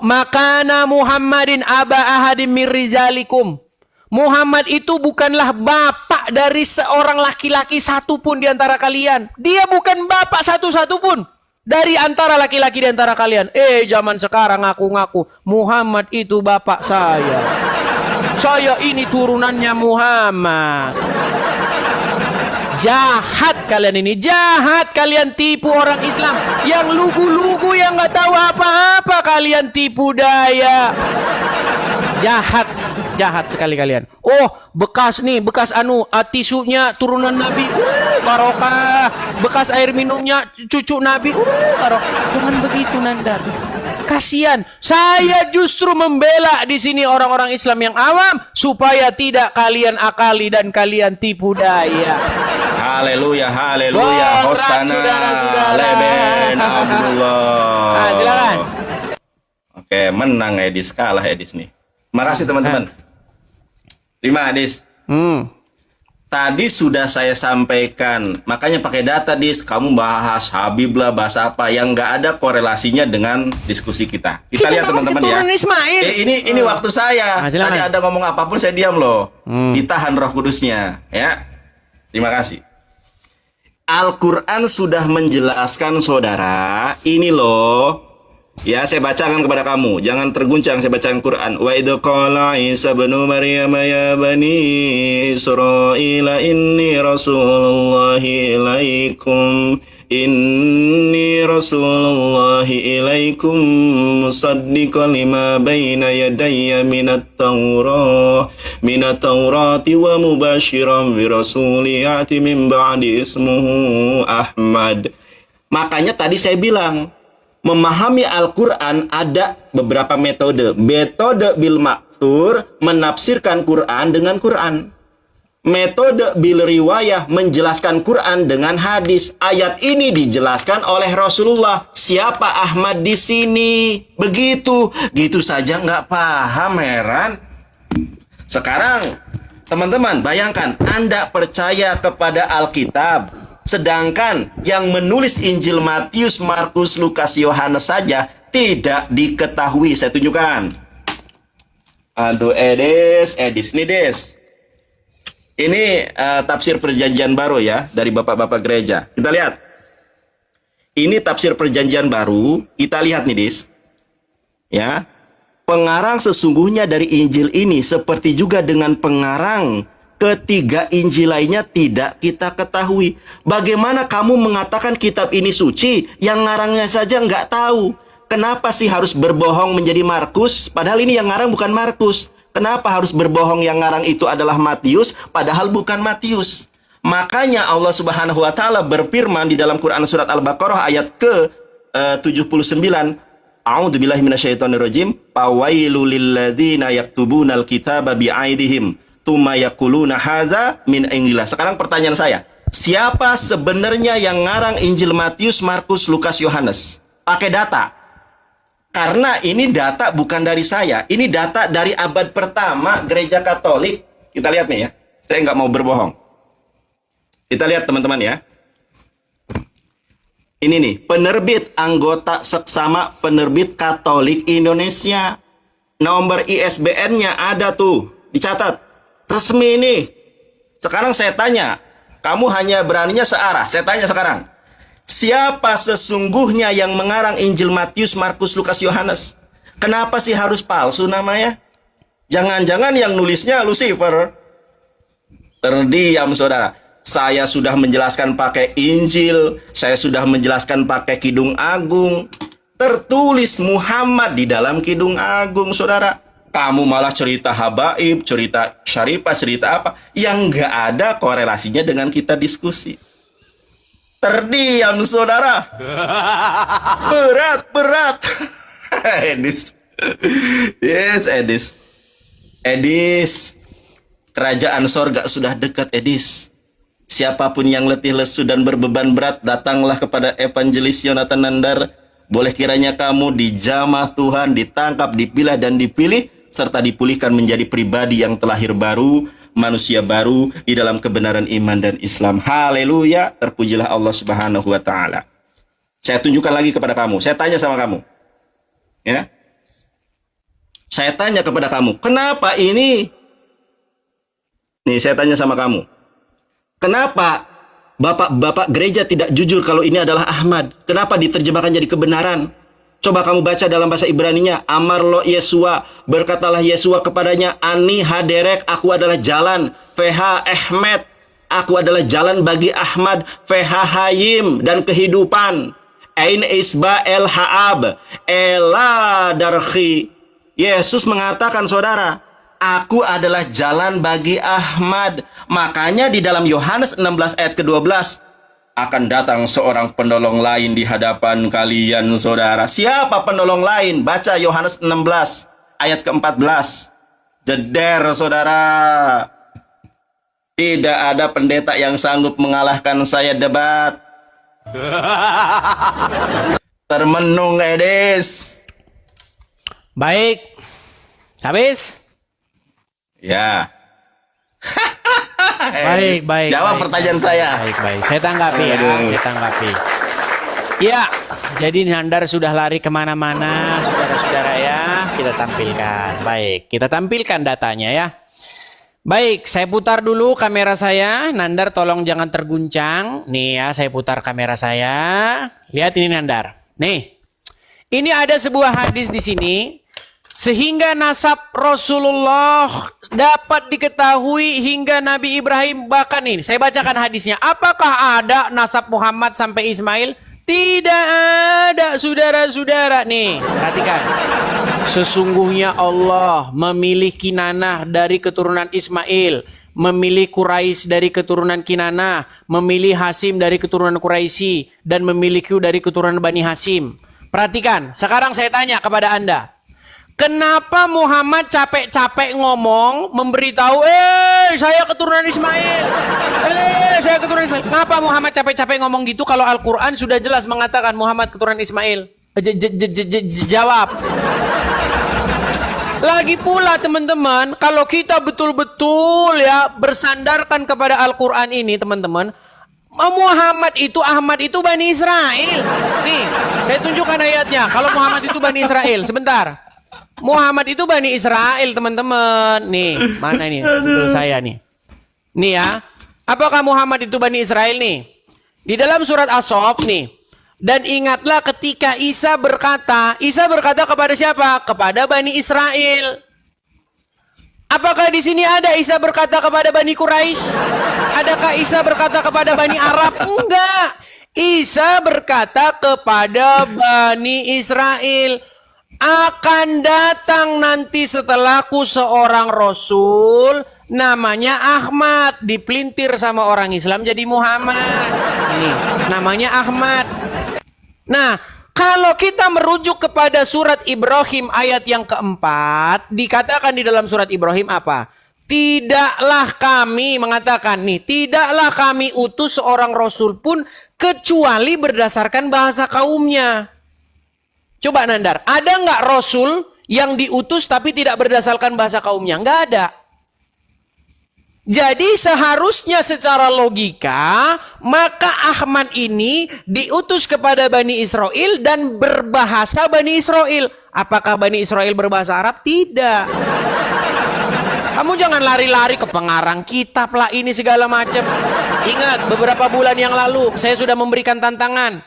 Makana Muhammadin aba ahadim min rizalikum. Muhammad itu bukanlah bapak dari seorang laki-laki satupun di antara kalian. Dia bukan bapak satu-satu pun dari antara laki-laki di antara kalian. Zaman sekarang ngaku-ngaku Muhammad itu bapak saya. Saya ini turunannya Muhammad. Jahat kalian ini, jahat kalian tipu orang Islam. Yang lugu-lugu yang nggak tahu apa-apa kalian tipu daya. Jahat sekali kalian. Oh, bekas tisunya turunan Nabi. Barokah. Bekas air minumnya cucu Nabi. Barokah. Jangan begitu Nandar. Kasihan. Saya justru membela di sini orang-orang Islam yang awam supaya tidak kalian akali dan kalian tipu daya. Haleluya, haleluya. Hosana. Leben Abdullah. Silakan. Oke, menang Edis, kalah Edis nih. Makasih teman-teman. Terima Edis. Tadi sudah saya sampaikan, makanya pakai data Dis. Kamu bahas Habib lah, bahas apa yang nggak ada korelasinya dengan diskusi kita. Kita lihat teman-teman ya. Ini waktu saya. Tadi ada ngomong apapun saya diam loh. Ditahan Roh Kudusnya, ya. Terima kasih. Al-Quran sudah menjelaskan saudara, ini loh Ya, saya bacakan kepada kamu. Jangan terguncang, saya bacakan Quran. Wa idh qala Isa ibnu Maryam ya bani Israila inni rasulullahi ilaikum. Inni rasulullahi ilaikum musaddiqan lima baina yadayya minat taurati wa mubashiran bi rasuli ya'ti min ba'di ismuhu Ahmad. Makanya tadi saya bilang, memahami Al-Quran ada beberapa metode. Metode bil ma'thur, menafsirkan Quran dengan Quran. Metode bil riwayah, menjelaskan Quran dengan hadis. Ayat ini dijelaskan oleh Rasulullah. Siapa Ahmad di sini? Begitu. Gitu saja nggak paham, heran. Sekarang, teman-teman, bayangkan Anda percaya kepada Alkitab, sedangkan yang menulis Injil Matius, Markus, Lukas, Yohanes saja tidak diketahui. Saya tunjukkan. Aduh, Edis, nih Des. Ini tafsir perjanjian baru ya, dari bapak-bapak gereja. Kita lihat. Ini tafsir perjanjian baru. Kita lihat nih Des. Ya. Pengarang sesungguhnya dari Injil ini seperti juga dengan pengarang ketiga Injil lainnya tidak kita ketahui. Bagaimana kamu mengatakan kitab ini suci, yang ngarangnya saja nggak tahu? Kenapa sih harus berbohong menjadi Markus, padahal ini yang ngarang bukan Markus? Kenapa harus berbohong yang ngarang itu adalah Matius, padahal bukan Matius? Makanya Allah Subhanahu wa taala berfirman di dalam Quran surat Al-Baqarah ayat ke-79, A'udzubillahi minasyaitonirrajim, fawailul lilladzina yaktubunal kitaba bi'aidihim tsumma yaquluna hadza min indillah. Sekarang pertanyaan saya, siapa sebenarnya yang ngarang Injil Matius, Markus, Lukas, Yohanes? Pakai data. Karena ini data bukan dari saya. Ini data dari abad pertama Gereja Katolik. Kita lihat nih ya. Saya nggak mau berbohong. Kita lihat teman-teman ya. Ini nih, penerbit anggota seksama penerbit Katolik Indonesia. Nomor ISBN-nya ada tuh. Dicatat. Resmi nih. Sekarang saya tanya. Kamu hanya beraninya searah. Saya tanya sekarang. Siapa sesungguhnya yang mengarang Injil Matius, Markus, Lukas, Yohanes? Kenapa sih harus palsu namanya? Jangan-jangan yang nulisnya Lucifer? Terdiam saudara. Saya sudah menjelaskan pakai Injil. Saya sudah menjelaskan pakai Kidung Agung. Tertulis Muhammad di dalam Kidung Agung saudara. Kamu malah cerita habaib, cerita syarifah, cerita apa yang nggak ada korelasinya dengan kita diskusi. Terdiam saudara. Berat. Edis. Yes, Edis. Kerajaan sorga sudah dekat, Edis. Siapapun yang letih lesu dan berbeban berat, datanglah kepada Evangelis Yonatan Nandar. Boleh kiranya kamu dijamah Tuhan, ditangkap, dipilah dan dipilih, serta dipulihkan menjadi pribadi yang terlahir baru, manusia baru di dalam kebenaran iman dan Islam. Haleluya, terpujilah Allah Subhanahu wa taala. Saya tunjukkan lagi kepada kamu. Saya tanya sama kamu. Ya. Saya tanya kepada kamu, kenapa ini? Nih, saya tanya sama kamu. Kenapa bapak-bapak gereja tidak jujur kalau ini adalah Ahmad? Kenapa diterjemahkan jadi kebenaran? Coba kamu baca dalam bahasa Ibraninya. Amar lo Yesua, berkatalah Yesua kepadanya, Ani haderek, aku adalah jalan. Feha Ahmed, aku adalah jalan bagi Ahmad. Feha hayim, dan kehidupan. Ain isba el haab, ela darhi. Yesus mengatakan saudara, aku adalah jalan bagi Ahmad. Makanya di dalam Yohanes 16 ayat ke-12, akan datang seorang penolong lain di hadapan kalian saudara. Siapa penolong lain? Baca Yohanes 16 ayat ke-14. Jeder saudara. Tidak ada pendeta yang sanggup mengalahkan saya debat. Termenung Edis. Baik. Habis? Ya. Baik. Jawab pertanyaan saya. Baik. Saya tanggapi ya. Saya tanggapi. Ya, jadi Nandar sudah lari kemana-mana, saudara-saudara ya. Kita tampilkan. Baik, kita tampilkan datanya ya. Baik, saya putar dulu kamera saya. Nandar tolong jangan terguncang. Nih ya, saya putar kamera saya. Lihat ini Nandar. Nih, Ini ada sebuah hadis di sini. Sehingga nasab Rasulullah dapat diketahui hingga Nabi Ibrahim. Bahkan ini, saya bacakan hadisnya. Apakah ada nasab Muhammad sampai Ismail? Tidak ada, saudara-saudara. Nih, perhatikan. Sesungguhnya Allah memilih Kinanah dari keturunan Ismail, memilih Quraisy dari keturunan Kinanah, memilih Hasim dari keturunan Quraisy, dan memilihku dari keturunan Bani Hasim. Perhatikan, sekarang saya tanya kepada Anda. Kenapa Muhammad capek-capek ngomong, memberitahu, saya keturunan Ismail. Saya keturunan Ismail. Kenapa Muhammad capek-capek ngomong gitu kalau Al-Quran sudah jelas mengatakan Muhammad keturunan Ismail? Jawab. Lagi pula teman-teman, kalau kita betul-betul ya bersandarkan kepada Al-Quran ini teman-teman, Muhammad itu, Ahmad itu Bani Israel. Nih, saya tunjukkan ayatnya. Kalau Muhammad itu Bani Israel, sebentar. Muhammad itu Bani Israel teman-teman. Nih, mana ini? Betul saya nih. Nih ya. Apakah Muhammad itu Bani Israel nih? Di dalam surat As-Saff nih. Dan ingatlah ketika Isa berkata kepada siapa? Kepada Bani Israel. Apakah di sini ada Isa berkata kepada Bani Quraisy? Adakah Isa berkata kepada Bani Arab? Enggak. Isa berkata kepada Bani Israel. Akan datang nanti setelahku seorang Rasul namanya Ahmad. Dipelintir sama orang Islam jadi Muhammad. Ini namanya Ahmad. Nah, kalau kita merujuk kepada surat Ibrahim ayat yang keempat, dikatakan di dalam surat Ibrahim apa? Tidaklah kami mengatakan nih, tidaklah kami utus seorang Rasul pun kecuali berdasarkan bahasa kaumnya. Coba Nandar, ada nggak Rasul yang diutus tapi tidak berdasarkan bahasa kaumnya? Nggak ada. Jadi seharusnya secara logika, maka Ahmad ini diutus kepada Bani Israel dan berbahasa Bani Israel. Apakah Bani Israel berbahasa Arab? Tidak. Kamu jangan lari-lari ke pengarang kitab lah ini segala macam. Ingat, beberapa bulan yang lalu saya sudah memberikan tantangan.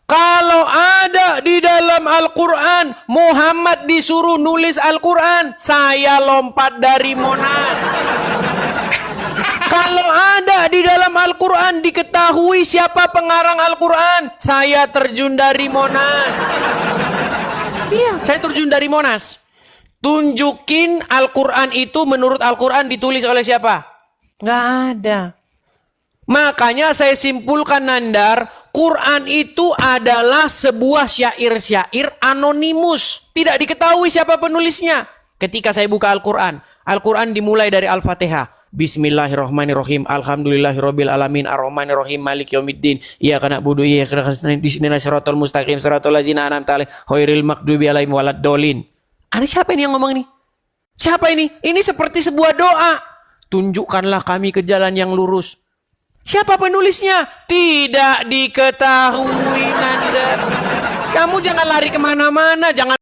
Kalau ada di dalam Al-Quran, Muhammad disuruh nulis Al-Quran, saya lompat dari Monas. Kalau ada di dalam Al-Quran diketahui siapa pengarang Al-Quran, saya terjun dari Monas. Iya, saya terjun dari Monas. Tunjukin Al-Quran itu menurut Al-Quran ditulis oleh siapa? Nggak ada. Makanya saya simpulkan Nandar, Quran itu adalah sebuah syair-syair anonimus. Tidak diketahui siapa penulisnya. Ketika saya buka Al-Quran, Al-Quran dimulai dari Al-Fatihah. Bismillahirrahmanirrahim. Alhamdulillahirabbil alamin arrahmanirrahim maliki yaumiddin. Iyyaka na'budu wa iyyaka nasta'in ihdinas siratal mustaqim siratal ladzina an'amta 'alaihim ghairil maghdubi 'alaihim waladdallin. Ini siapa ini yang ngomong ini? Siapa ini? Ini seperti sebuah doa. Tunjukkanlah kami ke jalan yang lurus. Siapa penulisnya? Tidak diketahui Nanda. Kamu jangan lari kemana-mana. Jangan